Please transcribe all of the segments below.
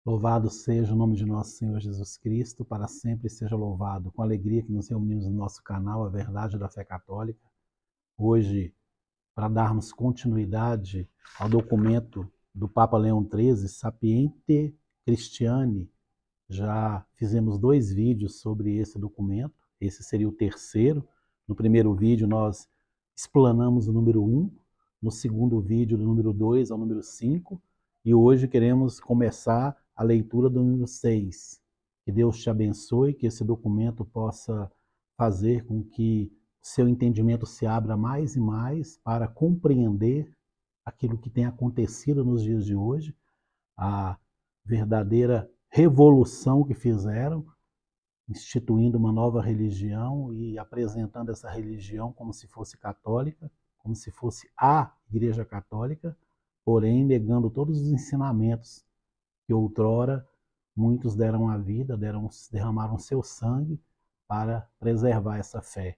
Louvado seja o nome de nosso Senhor Jesus Cristo, para sempre seja louvado. Com alegria que nos reunimos no nosso canal, A Verdade da Fé Católica. Hoje, para darmos continuidade ao documento do Papa Leão XIII, Sapiente Christiani. Já fizemos 2 vídeos sobre esse documento, esse seria o terceiro. No primeiro vídeo nós explanamos o número 1, no segundo vídeo do número 2 ao número 5, e hoje queremos começar a leitura do número 6. Que Deus te abençoe, que esse documento possa fazer com que seu entendimento se abra mais e mais para compreender aquilo que tem acontecido nos dias de hoje, a verdadeira revolução que fizeram, instituindo uma nova religião e apresentando essa religião como se fosse católica, como se fosse a Igreja Católica, porém negando todos os ensinamentos que outrora muitos deram a vida, derramaram seu sangue para preservar essa fé.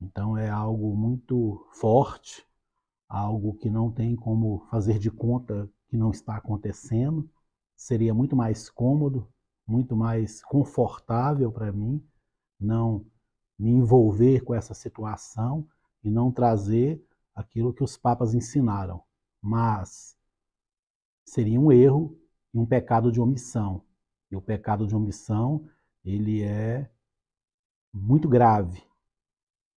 Então é algo muito forte, algo que não tem como fazer de conta que não está acontecendo. Seria muito mais cômodo, muito mais confortável para mim não me envolver com essa situação e não trazer aquilo que os papas ensinaram. Mas seria um erro e um pecado de omissão. E o pecado de omissão, ele é muito grave.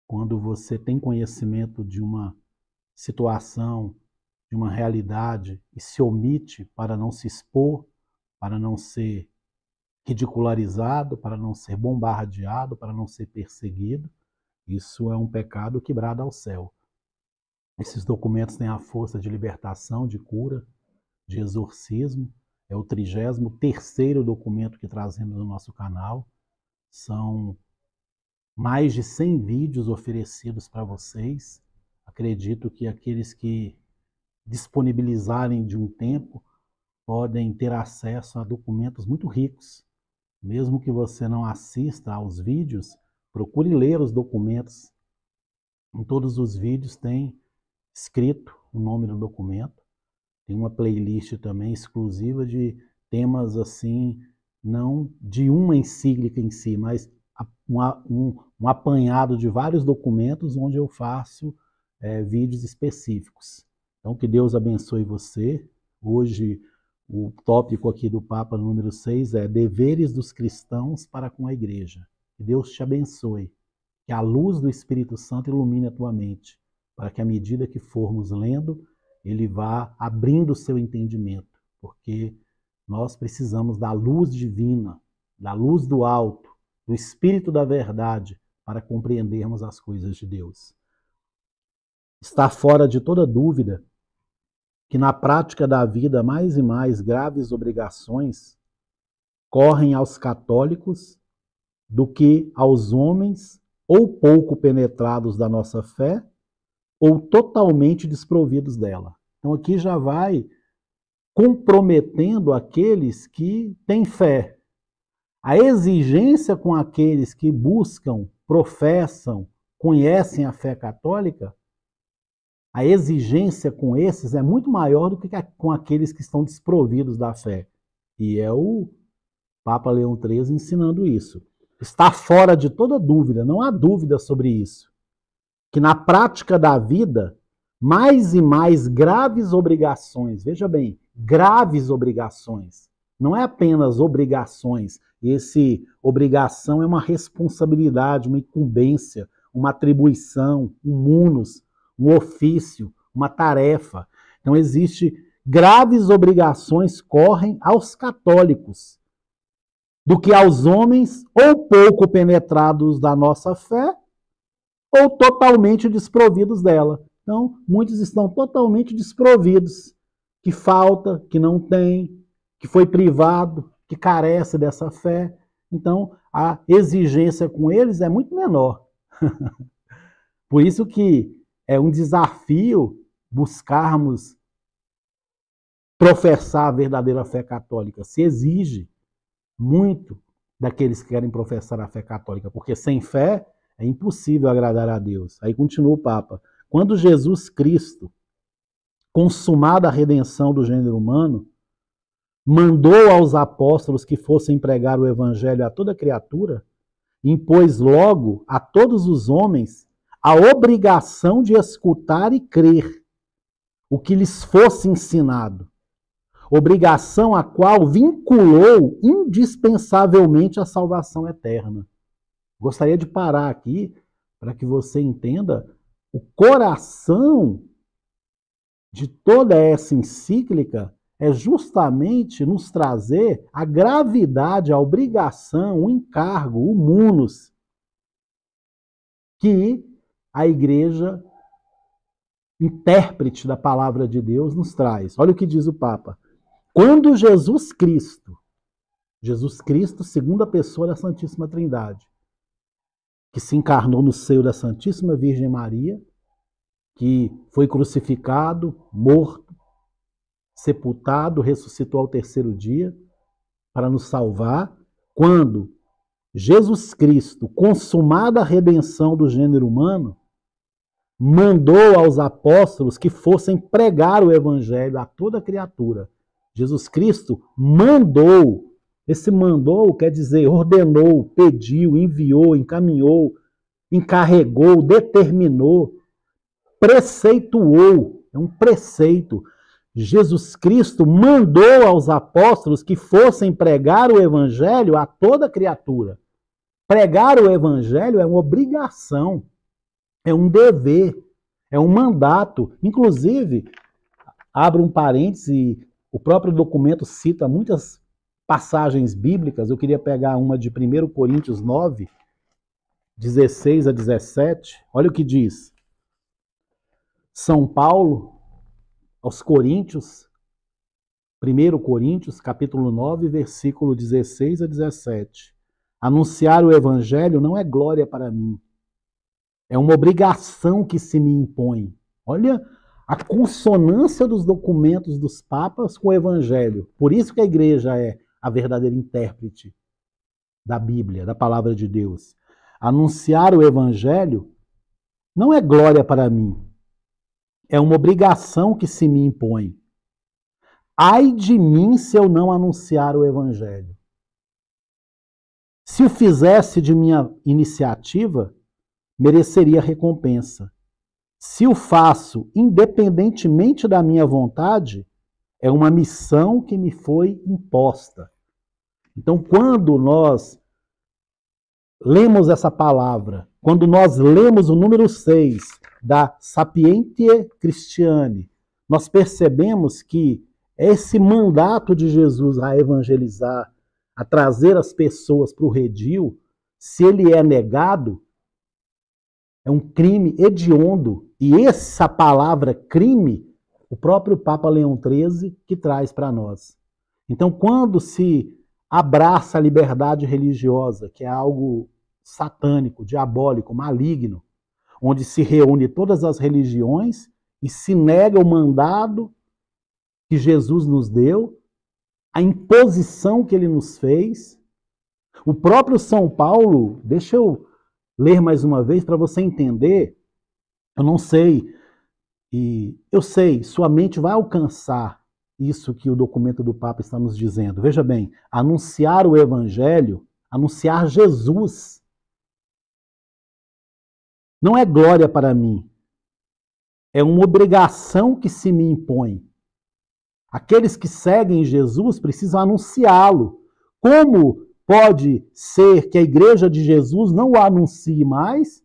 Quando você tem conhecimento de uma situação, de uma realidade e se omite para não se expor, para não ser ridicularizado, para não ser bombardeado, para não ser perseguido, isso é um pecado que brada ao céu. Esses documentos têm a força de libertação, de cura, de exorcismo. É o 33º documento que trazemos no nosso canal. São mais de 100 vídeos oferecidos para vocês. Acredito que aqueles que disponibilizarem de um tempo podem ter acesso a documentos muito ricos. Mesmo que você não assista aos vídeos, procure ler os documentos. Em todos os vídeos tem escrito o nome do documento. Tem uma playlist também exclusiva de temas assim, não de uma encíclica em si, mas um apanhado de vários documentos onde eu faço vídeos específicos. Então, que Deus abençoe você. Hoje, o tópico aqui do Papa número 6 é deveres dos cristãos para com a Igreja. Que Deus te abençoe. Que a luz do Espírito Santo ilumine a tua mente, para que à medida que formos lendo, ele vá abrindo o seu entendimento, porque nós precisamos da luz divina, da luz do alto, do Espírito da verdade, para compreendermos as coisas de Deus. Está fora de toda dúvida que na prática da vida mais e mais graves obrigações correm aos católicos do que aos homens ou pouco penetrados da nossa fé ou totalmente desprovidos dela. Então aqui já vai comprometendo aqueles que têm fé. A exigência com aqueles que buscam, professam, conhecem a fé católica, a exigência com esses é muito maior do que com aqueles que estão desprovidos da fé. E é o Papa Leão XIII ensinando isso. Está fora de toda dúvida, não há dúvida sobre isso, que na prática da vida, mais e mais graves obrigações, veja bem, graves obrigações, não é apenas obrigações, obrigação é uma responsabilidade, uma incumbência, uma atribuição, um munus, um ofício, uma tarefa. Então existe graves obrigações correm aos católicos, do que aos homens ou pouco penetrados da nossa fé, ou totalmente desprovidos dela. Então, muitos estão totalmente desprovidos, que falta, que não tem, que foi privado, que carece dessa fé. Então, a exigência com eles é muito menor. Por isso que é um desafio buscarmos professar a verdadeira fé católica. Se exige muito daqueles que querem professar a fé católica, porque sem fé é impossível agradar a Deus. Aí continua o Papa. Quando Jesus Cristo, consumada a redenção do gênero humano, mandou aos apóstolos que fossem pregar o evangelho a toda criatura, impôs logo a todos os homens a obrigação de escutar e crer o que lhes fosse ensinado, obrigação a qual vinculou indispensavelmente a salvação eterna. Gostaria de parar aqui para que você entenda o coração de toda essa encíclica é justamente nos trazer a gravidade, a obrigação, o encargo, o munus que a igreja intérprete da palavra de Deus nos traz. Olha o que diz o Papa. Quando Jesus Cristo, segunda pessoa da Santíssima Trindade, que se encarnou no seio da Santíssima Virgem Maria, que foi crucificado, morto, sepultado, ressuscitou ao terceiro dia para nos salvar, quando Jesus Cristo, consumada a redenção do gênero humano, mandou aos apóstolos que fossem pregar o evangelho a toda criatura. Jesus Cristo mandou. Esse mandou quer dizer ordenou, pediu, enviou, encaminhou, encarregou, determinou, preceituou. É um preceito. Jesus Cristo mandou aos apóstolos que fossem pregar o evangelho a toda criatura. Pregar o evangelho é uma obrigação, é um dever, é um mandato. Inclusive, abro um parêntese, o próprio documento cita muitas passagens bíblicas. Eu queria pegar uma de 1 Coríntios 9, 16 a 17. Olha o que diz. São Paulo aos Coríntios, 1 Coríntios, capítulo 9, versículo 16 a 17. Anunciar o evangelho não é glória para mim. É uma obrigação que se me impõe. Olha a consonância dos documentos dos papas com o evangelho. Por isso que a igreja é a verdadeira intérprete da Bíblia, da palavra de Deus. Anunciar o evangelho não é glória para mim. É uma obrigação que se me impõe. Ai de mim se eu não anunciar o evangelho. Se o fizesse de minha iniciativa, mereceria recompensa. Se o faço independentemente da minha vontade, é uma missão que me foi imposta. Então, quando nós lemos essa palavra, quando nós lemos o número 6 da Sapientiae Christiane, nós percebemos que esse mandato de Jesus a evangelizar, a trazer as pessoas para o redil, se ele é negado, é um crime hediondo. E essa palavra crime, o próprio Papa Leão XIII que traz para nós. Então, quando se abraça a liberdade religiosa, que é algo satânico, diabólico, maligno, onde se reúne todas as religiões e se nega o mandado que Jesus nos deu, a imposição que ele nos fez. O próprio São Paulo, deixa eu ler mais uma vez para você entender, eu não sei, e eu sei, sua mente vai alcançar isso que o documento do Papa está nos dizendo. Veja bem, anunciar o Evangelho, anunciar Jesus, não é glória para mim, é uma obrigação que se me impõe. Aqueles que seguem Jesus precisam anunciá-lo. Como pode ser que a igreja de Jesus não o anuncie mais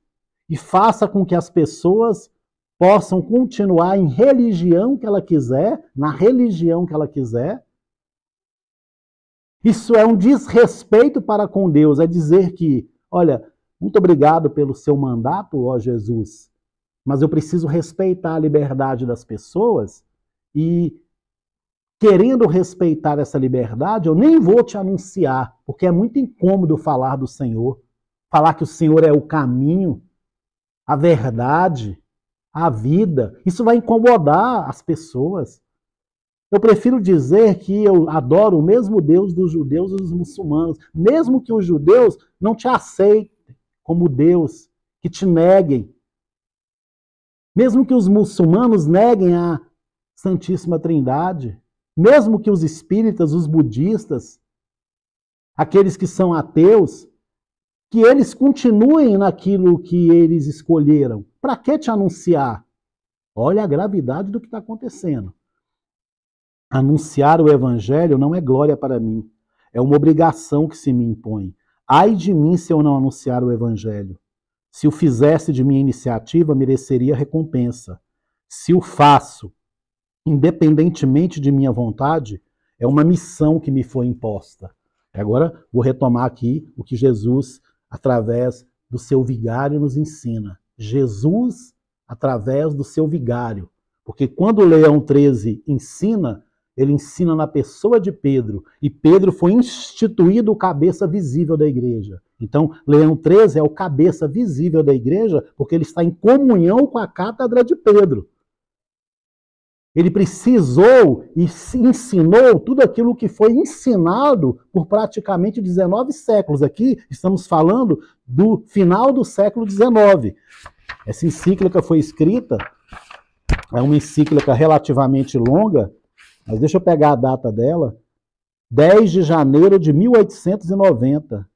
e faça com que as pessoas possam continuar em religião que ela quiser, na religião que ela quiser? Isso é um desrespeito para com Deus, é dizer que, olha, muito obrigado pelo seu mandato, ó Jesus, mas eu preciso respeitar a liberdade das pessoas e, querendo respeitar essa liberdade, eu nem vou te anunciar, porque é muito incômodo falar do Senhor, falar que o Senhor é o caminho, a verdade, a vida. Isso vai incomodar as pessoas. Eu prefiro dizer que eu adoro o mesmo Deus dos judeus e dos muçulmanos, mesmo que os judeus não te aceitem como Deus, que te neguem. Mesmo que os muçulmanos neguem a Santíssima Trindade. Mesmo que os espíritas, os budistas, aqueles que são ateus, que eles continuem naquilo que eles escolheram. Para que te anunciar? Olha a gravidade do que está acontecendo. Anunciar o evangelho não é glória para mim, é uma obrigação que se me impõe. Ai de mim se eu não anunciar o evangelho. Se o fizesse de minha iniciativa, mereceria recompensa. Se o faço, independentemente de minha vontade, é uma missão que me foi imposta. Agora vou retomar aqui o que Jesus, através do seu vigário, nos ensina. Jesus, através do seu vigário. Porque quando o Leão 13 ensina, ele ensina na pessoa de Pedro. E Pedro foi instituído o cabeça visível da igreja. Então, Leão 13 é o cabeça visível da igreja, porque ele está em comunhão com a cátedra de Pedro. Ele precisou e ensinou tudo aquilo que foi ensinado por praticamente 19 séculos. Aqui estamos falando do final do século XIX. Essa encíclica foi escrita, é uma encíclica relativamente longa, mas deixa eu pegar a data dela, 10 de janeiro de 1890.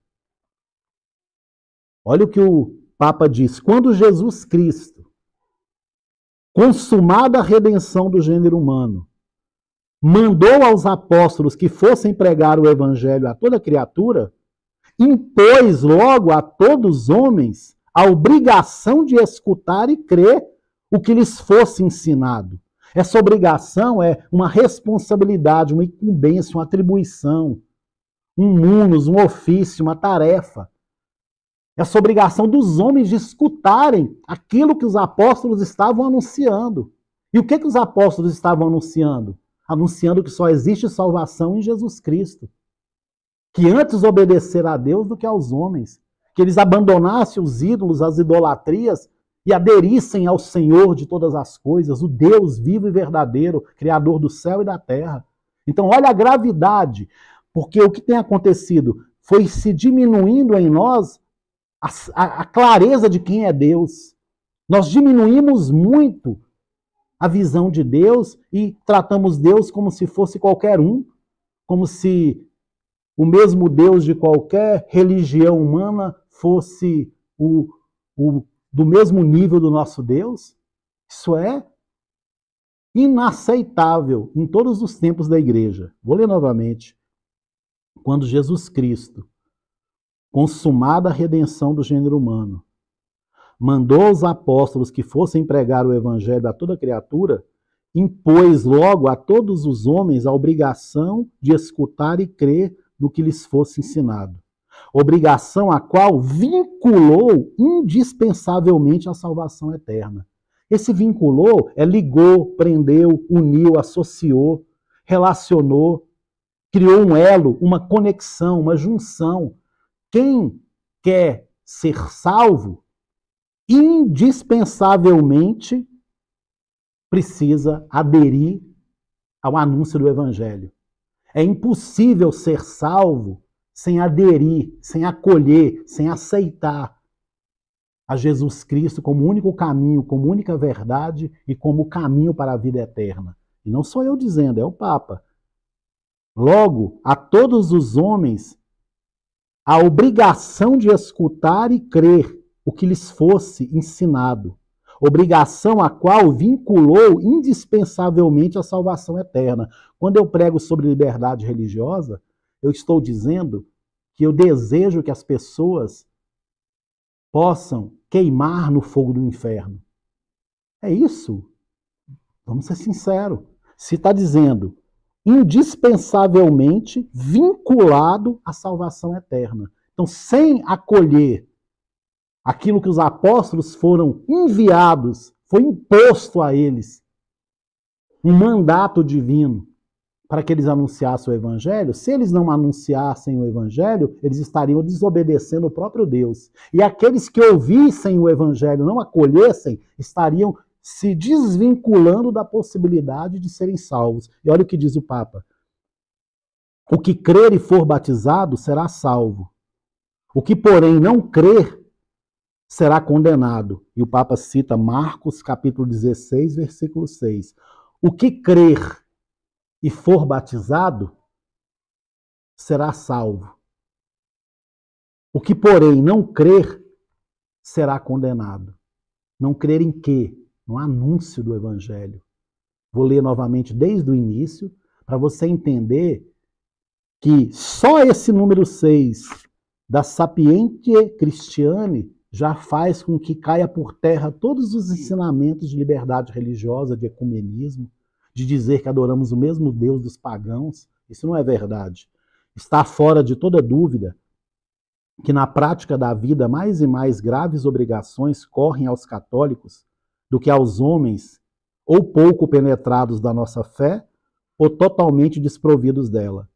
Olha o que o Papa diz. Quando Jesus Cristo, consumada a redenção do gênero humano, mandou aos apóstolos que fossem pregar o evangelho a toda criatura, impôs logo a todos os homens a obrigação de escutar e crer o que lhes fosse ensinado. Essa obrigação é uma responsabilidade, uma incumbência, uma atribuição, um munus, um ofício, uma tarefa. Essa obrigação dos homens de escutarem aquilo que os apóstolos estavam anunciando. E o que os apóstolos estavam anunciando? Anunciando que só existe salvação em Jesus Cristo. Que antes obedeceram a Deus do que aos homens. Que eles abandonassem os ídolos, as idolatrias e aderissem ao Senhor de todas as coisas, o Deus vivo e verdadeiro, Criador do céu e da terra. Então, olha a gravidade, porque o que tem acontecido foi se diminuindo em nós a clareza de quem é Deus. Nós diminuímos muito a visão de Deus e tratamos Deus como se fosse qualquer um, como se o mesmo Deus de qualquer religião humana fosse do mesmo nível do nosso Deus. Isso é inaceitável em todos os tempos da igreja. Vou ler novamente. Quando Jesus Cristo, consumada a redenção do gênero humano, mandou os apóstolos que fossem pregar o evangelho a toda criatura, impôs logo a todos os homens a obrigação de escutar e crer no que lhes fosse ensinado. Obrigação a qual vinculou indispensavelmente a salvação eterna. Esse vinculou ligou, prendeu, uniu, associou, relacionou, criou um elo, uma conexão, uma junção. Quem quer ser salvo, indispensavelmente precisa aderir ao anúncio do Evangelho. É impossível ser salvo sem aderir, sem acolher, sem aceitar a Jesus Cristo como único caminho, como única verdade e como caminho para a vida eterna. E não sou eu dizendo, é o Papa. Logo, a todos os homens a obrigação de escutar e crer o que lhes fosse ensinado. Obrigação a qual vinculou indispensavelmente a salvação eterna. Quando eu prego sobre liberdade religiosa, eu estou dizendo que eu desejo que as pessoas possam queimar no fogo do inferno. É isso. Vamos ser sinceros. Se está dizendo indispensavelmente vinculado à salvação eterna. Então, sem acolher aquilo que os apóstolos foram enviados, foi imposto a eles um mandato divino para que eles anunciassem o Evangelho. Se eles não anunciassem o Evangelho, eles estariam desobedecendo o próprio Deus. E aqueles que ouvissem o Evangelho, não acolhessem, estariam se desvinculando da possibilidade de serem salvos. E olha o que diz o Papa. O que crer e for batizado será salvo. O que, porém, não crer será condenado. E o Papa cita Marcos, capítulo 16, versículo 6. O que crer e for batizado, será salvo. O que, porém, não crer, será condenado. Não crer em quê? No anúncio do Evangelho. Vou ler novamente desde o início, para você entender que só esse número 6 da Sapientia Christiane já faz com que caia por terra todos os ensinamentos de liberdade religiosa, de ecumenismo, de dizer que adoramos o mesmo Deus dos pagãos. Isso não é verdade. Está fora de toda dúvida que na prática da vida mais e mais graves obrigações correm aos católicos do que aos homens ou pouco penetrados da nossa fé ou totalmente desprovidos dela.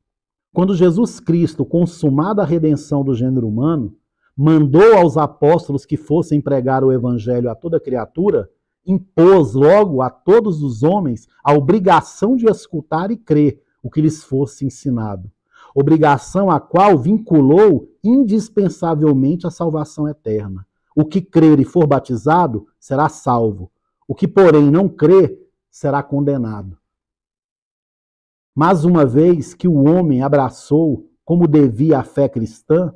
Quando Jesus Cristo, consumada a redenção do gênero humano, mandou aos apóstolos que fossem pregar o evangelho a toda criatura, impôs logo a todos os homens a obrigação de escutar e crer o que lhes fosse ensinado. Obrigação a qual vinculou indispensavelmente a salvação eterna. O que crer e for batizado será salvo. O que, porém, não crer será condenado. Mas uma vez que o homem abraçou como devia a fé cristã,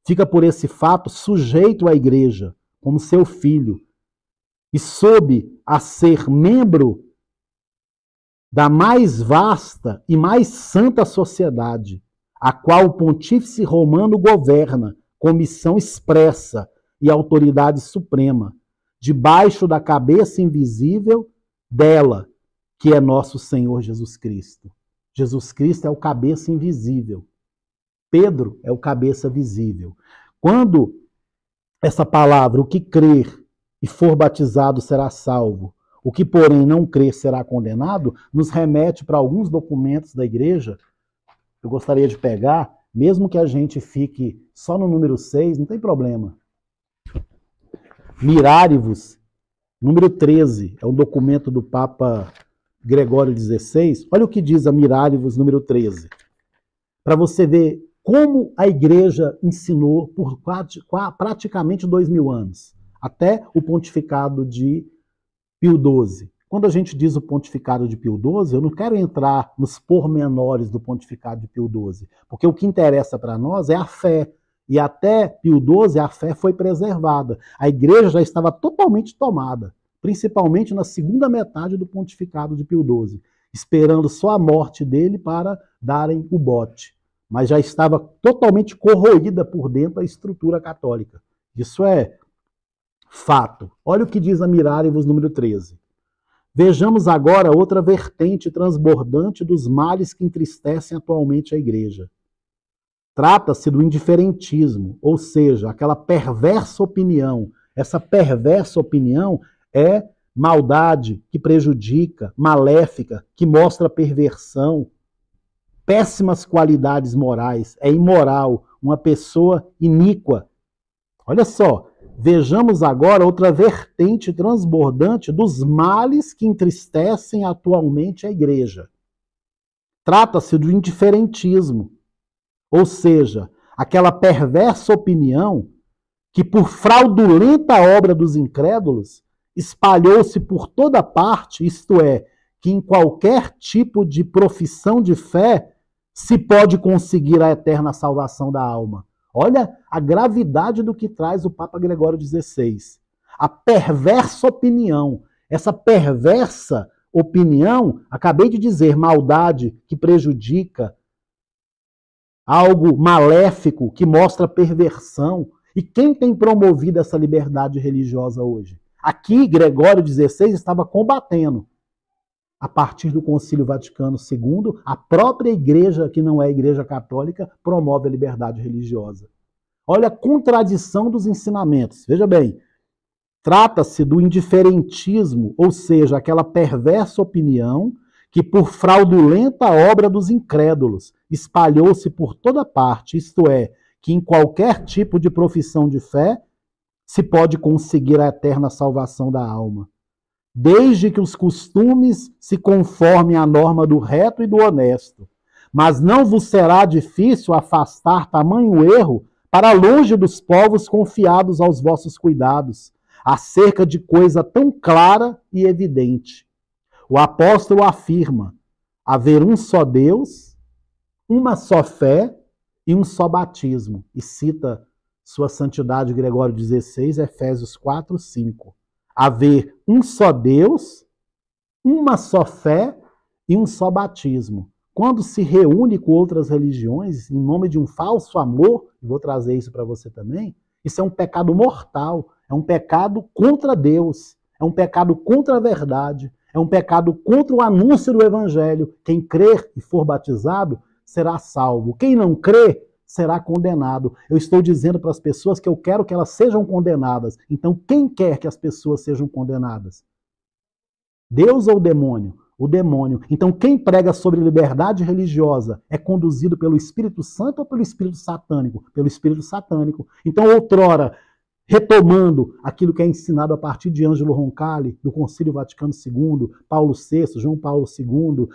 fica por esse fato sujeito à igreja, como seu filho, e sob a ser membro da mais vasta e mais santa sociedade, a qual o pontífice romano governa com missão expressa e autoridade suprema, debaixo da cabeça invisível dela, que é nosso Senhor Jesus Cristo. Jesus Cristo é o cabeça invisível. Pedro é o cabeça visível. Quando essa palavra, o que crer e for batizado será salvo, o que, porém, não crer será condenado, nos remete para alguns documentos da igreja. Eu gostaria de pegar, mesmo que a gente fique só no número 6, não tem problema. Mirare-vos, número 13, é um documento do Papa Gregório XVI. Olha o que diz a Mirare-vos, número 13. Para você ver como a igreja ensinou por praticamente 2000 anos, até o pontificado de Pio XII. Quando a gente diz o pontificado de Pio XII, eu não quero entrar nos pormenores do pontificado de Pio XII, porque o que interessa para nós é a fé. E até Pio XII a fé foi preservada. A igreja já estava totalmente tomada, principalmente na segunda metade do pontificado de Pio XII, esperando só a morte dele para darem o bote. Mas já estava totalmente corroída por dentro a estrutura católica. Isso é fato. Olha o que diz a Mirare-vos, número 13. Vejamos agora outra vertente transbordante dos males que entristecem atualmente a igreja. Trata-se do indiferentismo, ou seja, aquela perversa opinião. Essa perversa opinião é maldade que prejudica, maléfica, que mostra perversão, péssimas qualidades morais, é imoral, uma pessoa iníqua. Olha só, vejamos agora outra vertente transbordante dos males que entristecem atualmente a igreja. Trata-se do indiferentismo, ou seja, aquela perversa opinião que, por fraudulenta obra dos incrédulos, espalhou-se por toda parte, isto é, que em qualquer tipo de profissão de fé se pode conseguir a eterna salvação da alma. Olha a gravidade do que traz o Papa Gregório XVI. A perversa opinião, essa perversa opinião, acabei de dizer, maldade que prejudica, algo maléfico que mostra perversão. E quem tem promovido essa liberdade religiosa hoje? Aqui, Gregório XVI estava combatendo. A partir do Concílio Vaticano II, a própria igreja, que não é a igreja católica, promove a liberdade religiosa. Olha a contradição dos ensinamentos. Veja bem, trata-se do indiferentismo, ou seja, aquela perversa opinião que, por fraudulenta obra dos incrédulos, espalhou-se por toda parte, isto é, que em qualquer tipo de profissão de fé se pode conseguir a eterna salvação da alma, desde que os costumes se conformem à norma do reto e do honesto. Mas não vos será difícil afastar tamanho erro para longe dos povos confiados aos vossos cuidados, acerca de coisa tão clara e evidente. O apóstolo afirma: haver um só Deus, uma só fé e um só batismo. E cita Sua Santidade Gregório XVI, Efésios 4, 5. Haver um só Deus, uma só fé e um só batismo. Quando se reúne com outras religiões, em nome de um falso amor, vou trazer isso para você também, isso é um pecado mortal, é um pecado contra Deus, é um pecado contra a verdade, é um pecado contra o anúncio do Evangelho. Quem crer e for batizado será salvo. Quem não crê será condenado. Eu estou dizendo para as pessoas que eu quero que elas sejam condenadas. Então, quem quer que as pessoas sejam condenadas? Deus ou o demônio? O demônio. Então, quem prega sobre liberdade religiosa é conduzido pelo Espírito Santo ou pelo Espírito Satânico? Pelo Espírito Satânico. Então, outrora, retomando aquilo que é ensinado a partir de Ângelo Roncalli, do Concílio Vaticano II, Paulo VI, João Paulo II,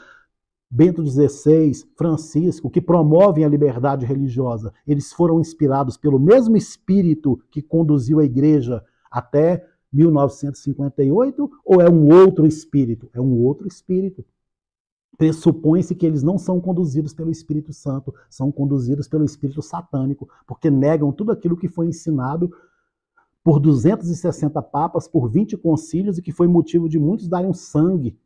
Bento XVI, Francisco, que promovem a liberdade religiosa, eles foram inspirados pelo mesmo Espírito que conduziu a Igreja até 1958, ou é um outro espírito? É um outro espírito. Pressupõe-se que eles não são conduzidos pelo Espírito Santo, são conduzidos pelo Espírito Satânico, porque negam tudo aquilo que foi ensinado por 260 papas, por 20 concílios, e que foi motivo de muitos darem um sangue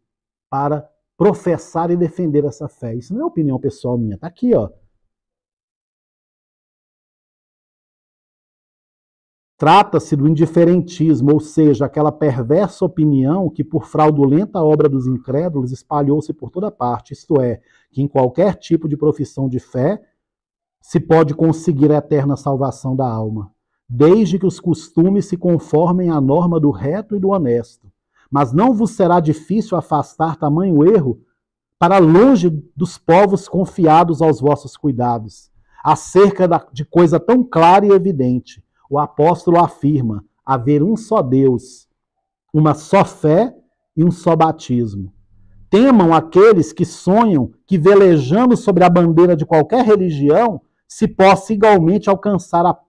para professar e defender essa fé. Isso não é opinião pessoal minha, está aqui, ó. Trata-se do indiferentismo, ou seja, aquela perversa opinião que, por fraudulenta obra dos incrédulos, espalhou-se por toda parte, isto é, que em qualquer tipo de profissão de fé se pode conseguir a eterna salvação da alma, desde que os costumes se conformem à norma do reto e do honesto. Mas não vos será difícil afastar tamanho erro para longe dos povos confiados aos vossos cuidados, acerca de coisa tão clara e evidente. O apóstolo afirma haver um só Deus, uma só fé e um só batismo. Temam aqueles que sonham que, velejando sobre a bandeira de qualquer religião, se possa igualmente alcançar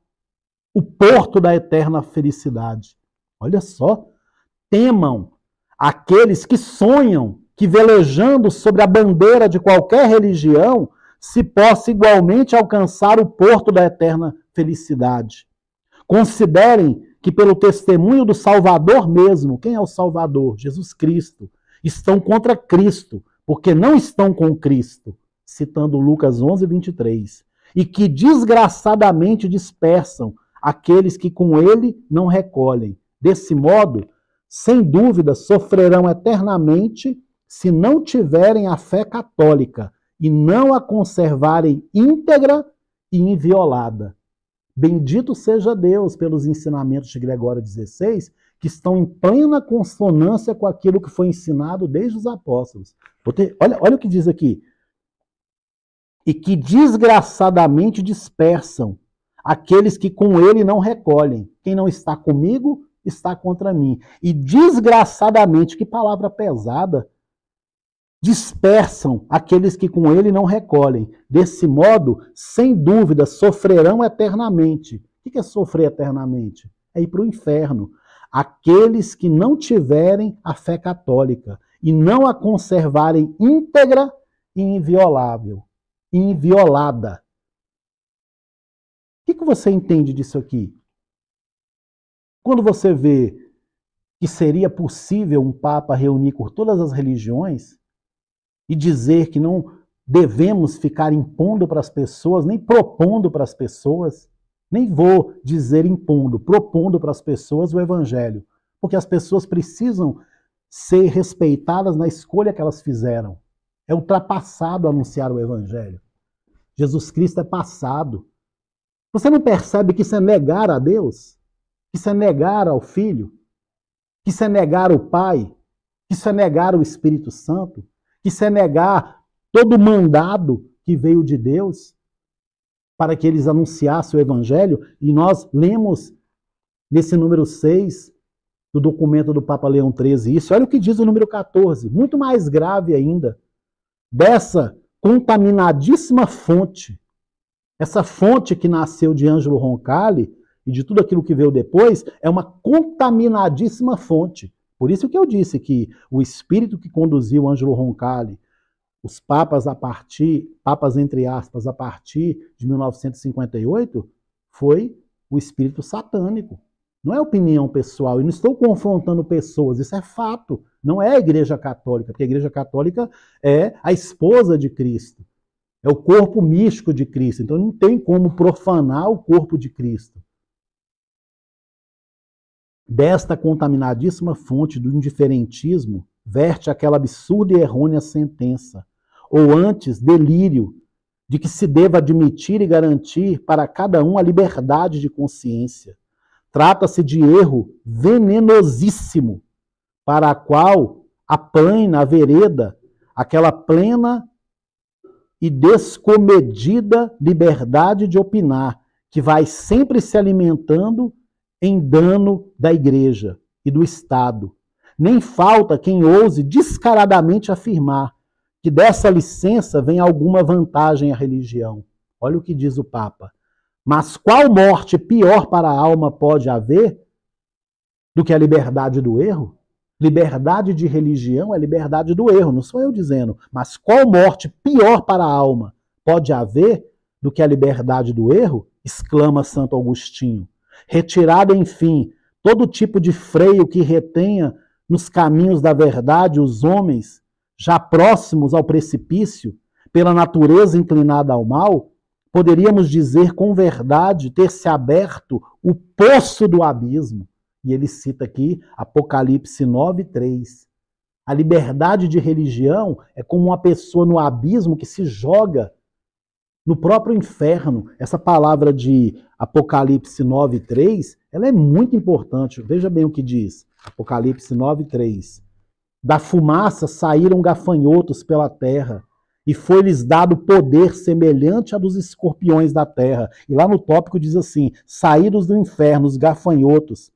o porto da eterna felicidade. Olha só, temam aqueles que sonham que, velejando sobre a bandeira de qualquer religião, se possa igualmente alcançar o porto da eterna felicidade. Considerem que, pelo testemunho do Salvador mesmo, quem é o Salvador? Jesus Cristo. Estão contra Cristo, porque não estão com Cristo, citando Lucas 11, 23. E que desgraçadamente dispersam aqueles que com ele não recolhem. Desse modo, sem dúvida, sofrerão eternamente se não tiverem a fé católica e não a conservarem íntegra e inviolada. Bendito seja Deus pelos ensinamentos de Gregório XVI, que estão em plena consonância com aquilo que foi ensinado desde os apóstolos. Olha o que diz aqui. E que desgraçadamente dispersam aqueles que com ele não recolhem. Quem não está comigo, está contra mim. E desgraçadamente, que palavra pesada, dispersam aqueles que com ele não recolhem. Desse modo, sem dúvida, sofrerão eternamente. O que é sofrer eternamente? É ir para o inferno. Aqueles que não tiverem a fé católica e não a conservarem íntegra e inviolável, inviolada. O que você entende disso aqui? Quando você vê que seria possível um Papa reunir por todas as religiões e dizer que não devemos ficar impondo para as pessoas, nem propondo para as pessoas, nem vou dizer impondo, propondo para as pessoas o Evangelho, porque as pessoas precisam ser respeitadas na escolha que elas fizeram. É ultrapassado anunciar o Evangelho. Jesus Cristo é passado. Você não percebe que isso é negar a Deus? Que isso é negar ao Filho? Que isso é negar o Pai? Que isso é negar o Espírito Santo? Que isso é negar todo o mandado que veio de Deus para que eles anunciassem o Evangelho? E nós lemos nesse número 6 do documento do Papa Leão XIII isso. Olha o que diz o número 14, muito mais grave ainda. Dessa contaminadíssima fonte, essa fonte que nasceu de Ângelo Roncalli e de tudo aquilo que veio depois, é uma contaminadíssima fonte. Por isso que eu disse que o espírito que conduziu Ângelo Roncalli, os papas papas entre aspas, a partir de 1958, foi o espírito satânico. Não é opinião pessoal, e não estou confrontando pessoas, isso é fato. Não é a Igreja Católica, porque a Igreja Católica é a esposa de Cristo, é o corpo místico de Cristo, então não tem como profanar o corpo de Cristo. Desta contaminadíssima fonte do indiferentismo, verte aquela absurda e errônea sentença, ou antes, delírio, de que se deva admitir e garantir para cada um a liberdade de consciência. Trata-se de erro venenosíssimo, para a qual aplana a vereda aquela plena e descomedida liberdade de opinar, que vai sempre se alimentando em dano da Igreja e do Estado. Nem falta quem ouse descaradamente afirmar que dessa licença vem alguma vantagem à religião. Olha o que diz o Papa. Mas qual morte pior para a alma pode haver do que a liberdade do erro? Liberdade de religião é liberdade do erro, não sou eu dizendo. Mas qual morte pior para a alma pode haver do que a liberdade do erro? Exclama Santo Agostinho. Retirado, enfim, todo tipo de freio que retenha nos caminhos da verdade os homens, já próximos ao precipício, pela natureza inclinada ao mal, poderíamos dizer com verdade ter se aberto o poço do abismo. E ele cita aqui Apocalipse 9:3. A liberdade de religião é como uma pessoa no abismo que se joga no próprio inferno. Essa palavra de Apocalipse 9:3, ela é muito importante. Veja bem o que diz. Apocalipse 9:3. Da fumaça saíram gafanhotos pela terra, e foi-lhes dado poder semelhante a dos escorpiões da terra. E lá no tópico diz assim, saídos do inferno, os gafanhotos,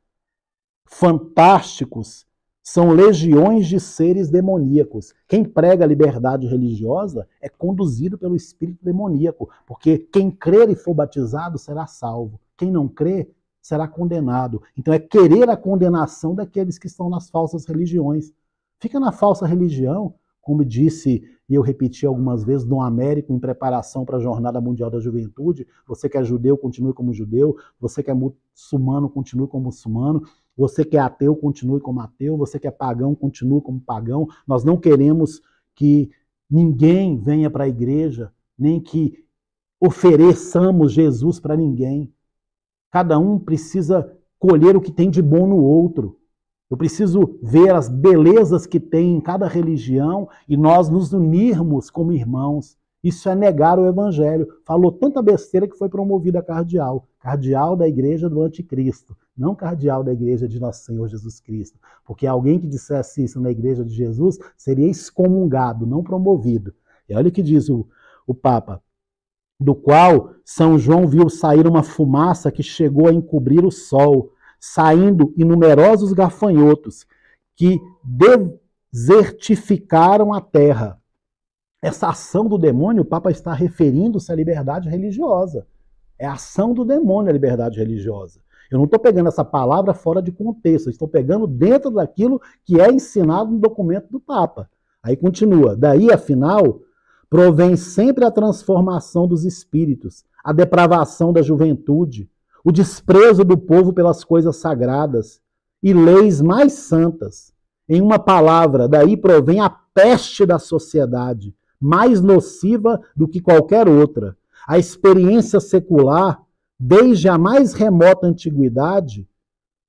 fantásticos, são legiões de seres demoníacos. Quem prega a liberdade religiosa é conduzido pelo espírito demoníaco, porque quem crer e for batizado será salvo. Quem não crê será condenado. Então é querer a condenação daqueles que estão nas falsas religiões. Fica na falsa religião, como disse e eu repeti algumas vezes, Dom Américo, em preparação para a Jornada Mundial da Juventude, você que é judeu, continue como judeu, você que é muçulmano, continue como muçulmano, você que é ateu, continue como ateu, você que é pagão, continue como pagão. Nós não queremos que ninguém venha para a igreja, nem que ofereçamos Jesus para ninguém. Cada um precisa colher o que tem de bom no outro. Eu preciso ver as belezas que tem em cada religião e nós nos unirmos como irmãos. Isso é negar o evangelho. Falou tanta besteira que foi promovido a cardeal. Cardeal da igreja do anticristo, não cardeal da igreja de nosso Senhor Jesus Cristo. Porque alguém que dissesse isso na igreja de Jesus seria excomungado, não promovido. E olha o que diz o Papa. Do qual São João viu sair uma fumaça que chegou a encobrir o sol, saindo inumerosos gafanhotos que desertificaram a terra. Essa ação do demônio, o Papa está referindo-se à liberdade religiosa. É a ação do demônio a liberdade religiosa. Eu não estou pegando essa palavra fora de contexto, eu estou pegando dentro daquilo que é ensinado no documento do Papa. Aí continua, daí, afinal, provém sempre a transformação dos espíritos, a depravação da juventude, o desprezo do povo pelas coisas sagradas e leis mais santas. Em uma palavra, daí provém a peste da sociedade, mais nociva do que qualquer outra. A experiência secular, desde a mais remota antiguidade,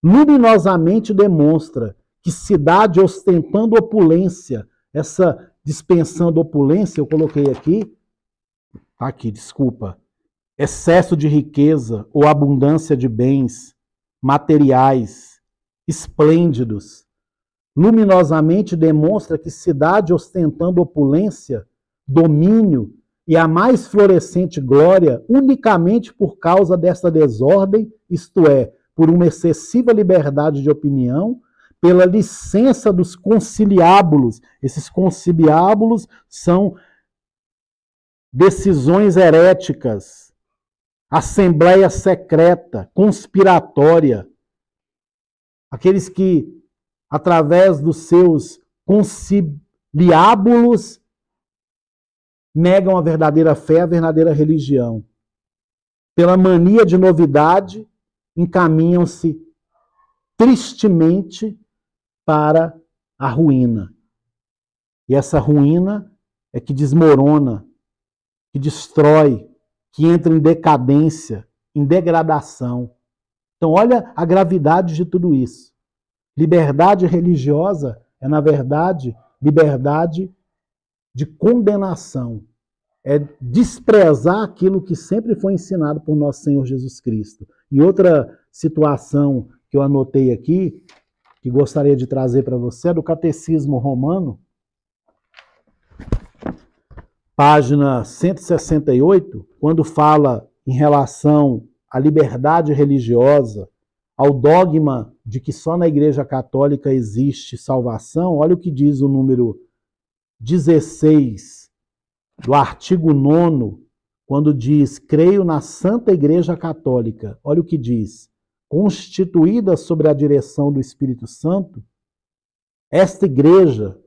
luminosamente demonstra que cidade ostentando opulência, essa dispensando opulência, eu coloquei aqui, desculpa, excesso de riqueza ou abundância de bens materiais esplêndidos, luminosamente demonstra que cidade ostentando opulência, domínio e a mais florescente glória unicamente por causa desta desordem, isto é, por uma excessiva liberdade de opinião, pela licença dos conciliábulos. Esses conciliábulos são decisões heréticas, assembleia secreta, conspiratória, aqueles que, através dos seus conciliábulos, negam a verdadeira fé, a verdadeira religião. Pela mania de novidade, encaminham-se tristemente para a ruína. E essa ruína é que desmorona, que destrói, que entra em decadência, em degradação. Então, olha a gravidade de tudo isso. Liberdade religiosa é, na verdade, liberdade de condenação. É desprezar aquilo que sempre foi ensinado por nosso Senhor Jesus Cristo. E outra situação que eu anotei aqui, que gostaria de trazer para você, é do Catecismo Romano, página 168, quando fala em relação à liberdade religiosa, ao dogma de que só na Igreja Católica existe salvação, olha o que diz o número 16 do artigo 9º, quando diz: creio na Santa Igreja Católica. Olha o que diz: constituída sobre a direção do Espírito Santo, esta igreja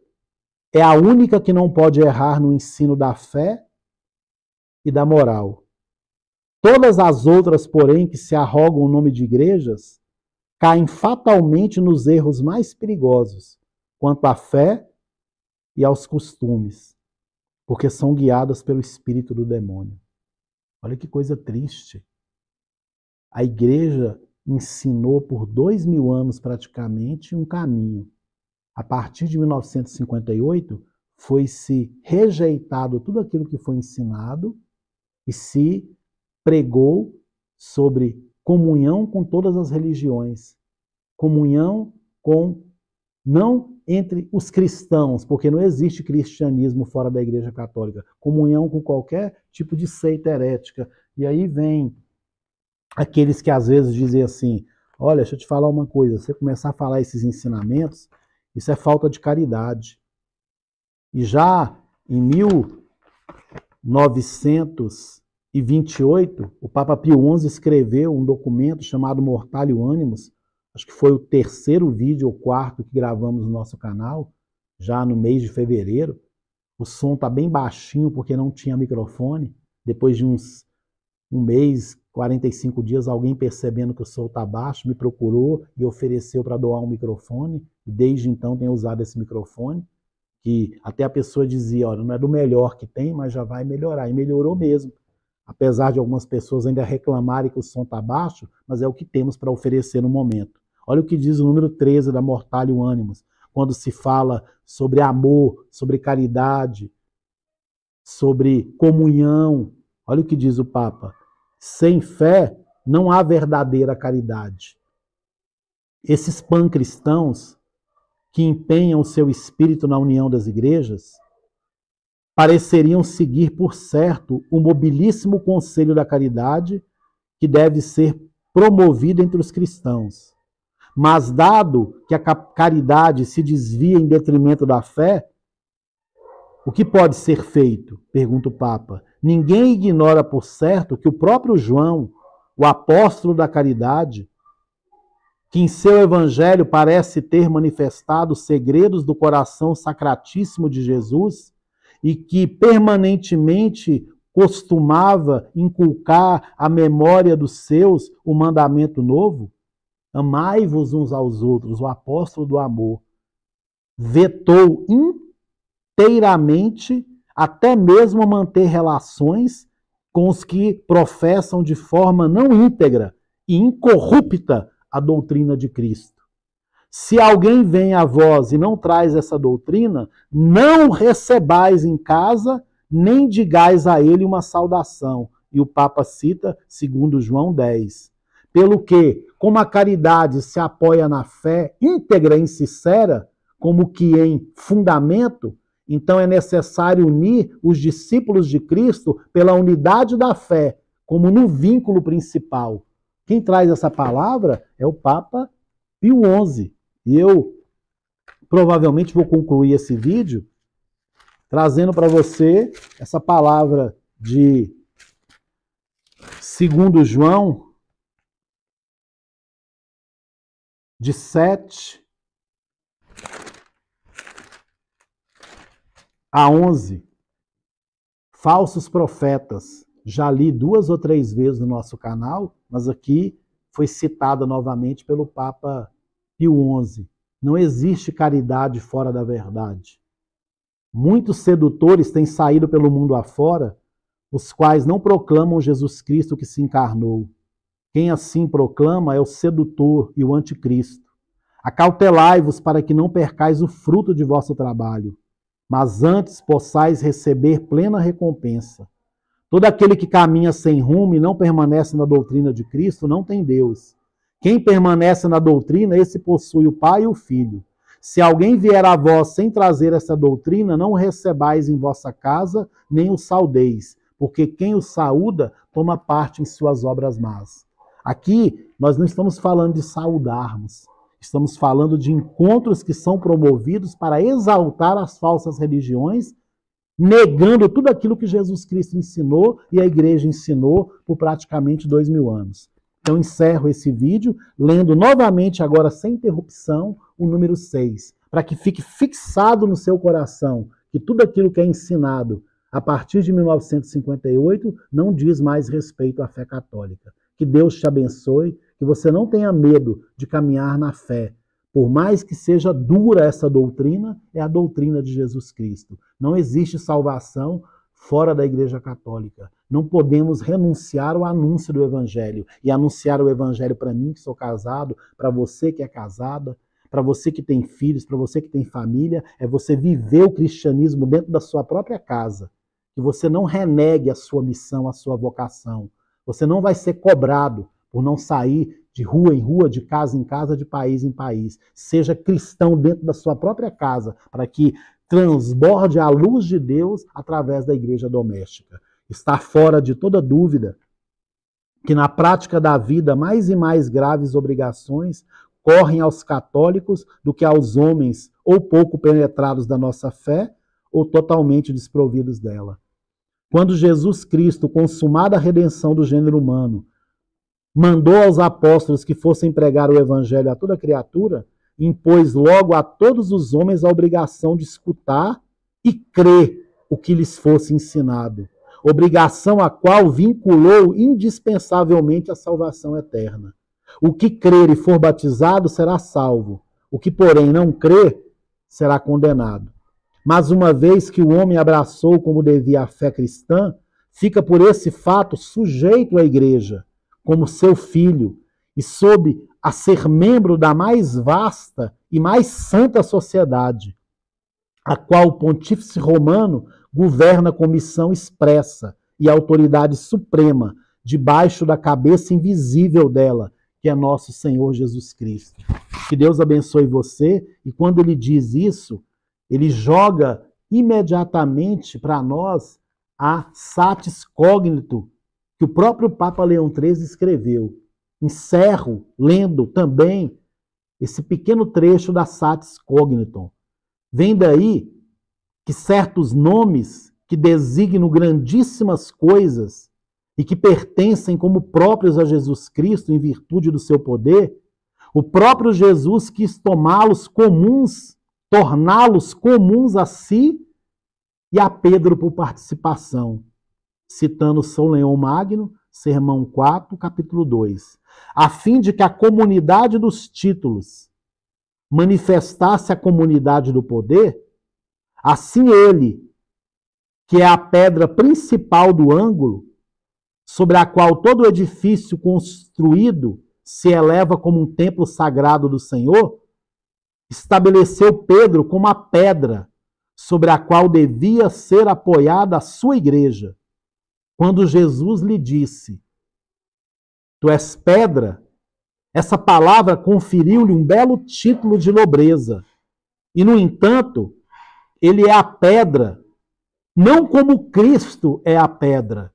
é a única que não pode errar no ensino da fé e da moral. Todas as outras, porém, que se arrogam o nome de igrejas, caem fatalmente nos erros mais perigosos quanto à fé e aos costumes, porque são guiadas pelo espírito do demônio. Olha que coisa triste. A igreja ensinou por 2000 anos praticamente um caminho. A partir de 1958, foi-se rejeitado tudo aquilo que foi ensinado e se pregou sobre comunhão com todas as religiões. Comunhão com, não entre os cristãos, porque não existe cristianismo fora da Igreja Católica. Comunhão com qualquer tipo de seita herética. E aí vem aqueles que às vezes dizem assim: olha, deixa eu te falar uma coisa, você começar a falar esses ensinamentos, isso é falta de caridade. E já em 1928, o Papa Pio XI escreveu um documento chamado Mortalio Animus, acho que foi o terceiro vídeo ou quarto que gravamos no nosso canal, já no mês de fevereiro. O som está bem baixinho porque não tinha microfone. Depois de um mês, 45 dias, alguém percebendo que o som está baixo, me procurou e ofereceu para doar um microfone. E desde então tenho usado esse microfone, que até a pessoa dizia: olha, não é do melhor que tem, mas já vai melhorar. E melhorou mesmo. Apesar de algumas pessoas ainda reclamarem que o som está baixo, mas é o que temos para oferecer no momento. Olha o que diz o número 13 da Mortalio Animus, quando se fala sobre amor, sobre caridade, sobre comunhão. Olha o que diz o Papa: sem fé não há verdadeira caridade. Esses pancristãos que empenham o seu espírito na união das igrejas pareceriam seguir por certo o mobilíssimo conselho da caridade que deve ser promovido entre os cristãos. Mas dado que a caridade se desvia em detrimento da fé, o que pode ser feito? Pergunta o Papa. Ninguém ignora por certo que o próprio João, o apóstolo da caridade, que em seu evangelho parece ter manifestado os segredos do coração sacratíssimo de Jesus e que permanentemente costumava inculcar à memória dos seus o mandamento novo, amai-vos uns aos outros, o apóstolo do amor, vetou inteiramente até mesmo manter relações com os que professam de forma não íntegra e incorrupta a doutrina de Cristo. Se alguém vem a vós e não traz essa doutrina, não recebais em casa, nem digais a ele uma saudação. E o Papa cita, segundo João 10. Pelo que, como a caridade se apoia na fé íntegra e sincera, como que em fundamento, então é necessário unir os discípulos de Cristo pela unidade da fé, como no vínculo principal. Quem traz essa palavra é o Papa Pio XI. E eu provavelmente vou concluir esse vídeo trazendo para você essa palavra de 2 João, de 7 a 11, falsos profetas. Já li 2 ou 3 vezes no nosso canal, mas aqui foi citada novamente pelo Papa Pio XI. Não existe caridade fora da verdade. Muitos sedutores têm saído pelo mundo afora, os quais não proclamam Jesus Cristo que se encarnou. Quem assim proclama é o sedutor e o anticristo. Acautelai-vos para que não percais o fruto de vosso trabalho, mas antes possais receber plena recompensa. Todo aquele que caminha sem rumo e não permanece na doutrina de Cristo não tem Deus. Quem permanece na doutrina, esse possui o Pai e o Filho. Se alguém vier a vós sem trazer essa doutrina, não o recebais em vossa casa, nem o saudeis, porque quem o saúda toma parte em suas obras más. Aqui, nós não estamos falando de saudarmos, estamos falando de encontros que são promovidos para exaltar as falsas religiões, negando tudo aquilo que Jesus Cristo ensinou e a igreja ensinou por praticamente 2000 anos. Então, encerro esse vídeo lendo novamente, agora sem interrupção, o número 6, para que fique fixado no seu coração que tudo aquilo que é ensinado a partir de 1958 não diz mais respeito à fé católica. Que Deus te abençoe, que você não tenha medo de caminhar na fé. Por mais que seja dura essa doutrina, é a doutrina de Jesus Cristo. Não existe salvação fora da Igreja Católica. Não podemos renunciar ao anúncio do Evangelho. E anunciar o Evangelho para mim, que sou casado, para você que é casada, para você que tem filhos, para você que tem família, é você viver o cristianismo dentro da sua própria casa. Que você não renegue a sua missão, a sua vocação. Você não vai ser cobrado por não sair de rua em rua, de casa em casa, de país em país. Seja cristão dentro da sua própria casa, para que transborde a luz de Deus através da igreja doméstica. Está fora de toda dúvida que na prática da vida mais e mais graves obrigações correm aos católicos do que aos homens ou pouco penetrados da nossa fé ou totalmente desprovidos dela. Quando Jesus Cristo, consumada a redenção do gênero humano, mandou aos apóstolos que fossem pregar o evangelho a toda criatura, impôs logo a todos os homens a obrigação de escutar e crer o que lhes fosse ensinado, obrigação a qual vinculou indispensavelmente a salvação eterna. O que crer e for batizado será salvo, o que, porém, não crer será condenado. Mas uma vez que o homem abraçou como devia a fé cristã, fica por esse fato sujeito à igreja, como seu filho, e sob a ser membro da mais vasta e mais santa sociedade, a qual o pontífice romano governa com missão expressa e autoridade suprema, debaixo da cabeça invisível dela, que é nosso Senhor Jesus Cristo. Que Deus abençoe você, e quando ele diz isso, ele joga imediatamente para nós a satis cognito, que o próprio Papa Leão XIII escreveu. Encerro lendo também esse pequeno trecho da satis cognitum. Vem daí que certos nomes que designam grandíssimas coisas e que pertencem como próprios a Jesus Cristo em virtude do seu poder, o próprio Jesus quis tomá-los comuns, torná-los comuns a si e a Pedro por participação, citando São Leão Magno, Sermão 4, capítulo 2, a fim de que a comunidade dos títulos manifestasse a comunidade do poder, assim ele, que é a pedra principal do ângulo, sobre a qual todo edifício construído se eleva como um templo sagrado do Senhor, estabeleceu Pedro como a pedra sobre a qual devia ser apoiada a sua igreja. Quando Jesus lhe disse, tu és pedra, essa palavra conferiu-lhe um belo título de nobreza. E, no entanto, ele é a pedra, não como Cristo é a pedra,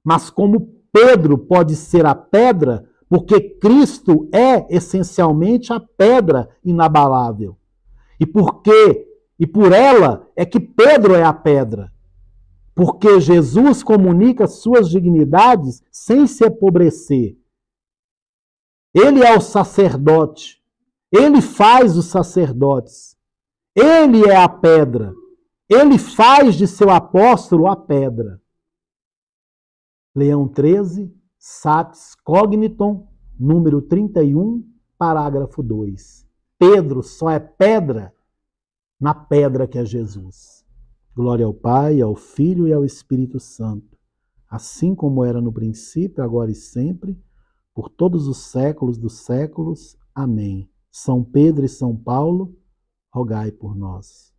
mas como Pedro pode ser a pedra, porque Cristo é essencialmente a pedra inabalável. E por ela é que Pedro é a pedra. Porque Jesus comunica suas dignidades sem se empobrecer. Ele é o sacerdote. Ele faz os sacerdotes. Ele é a pedra. Ele faz de seu apóstolo a pedra. Leão 13, Satis Cogniton, número 31, parágrafo 2. Pedro só é pedra na pedra que é Jesus. Glória ao Pai, ao Filho e ao Espírito Santo, assim como era no princípio, agora e sempre, por todos os séculos dos séculos. Amém. São Pedro e São Paulo, rogai por nós.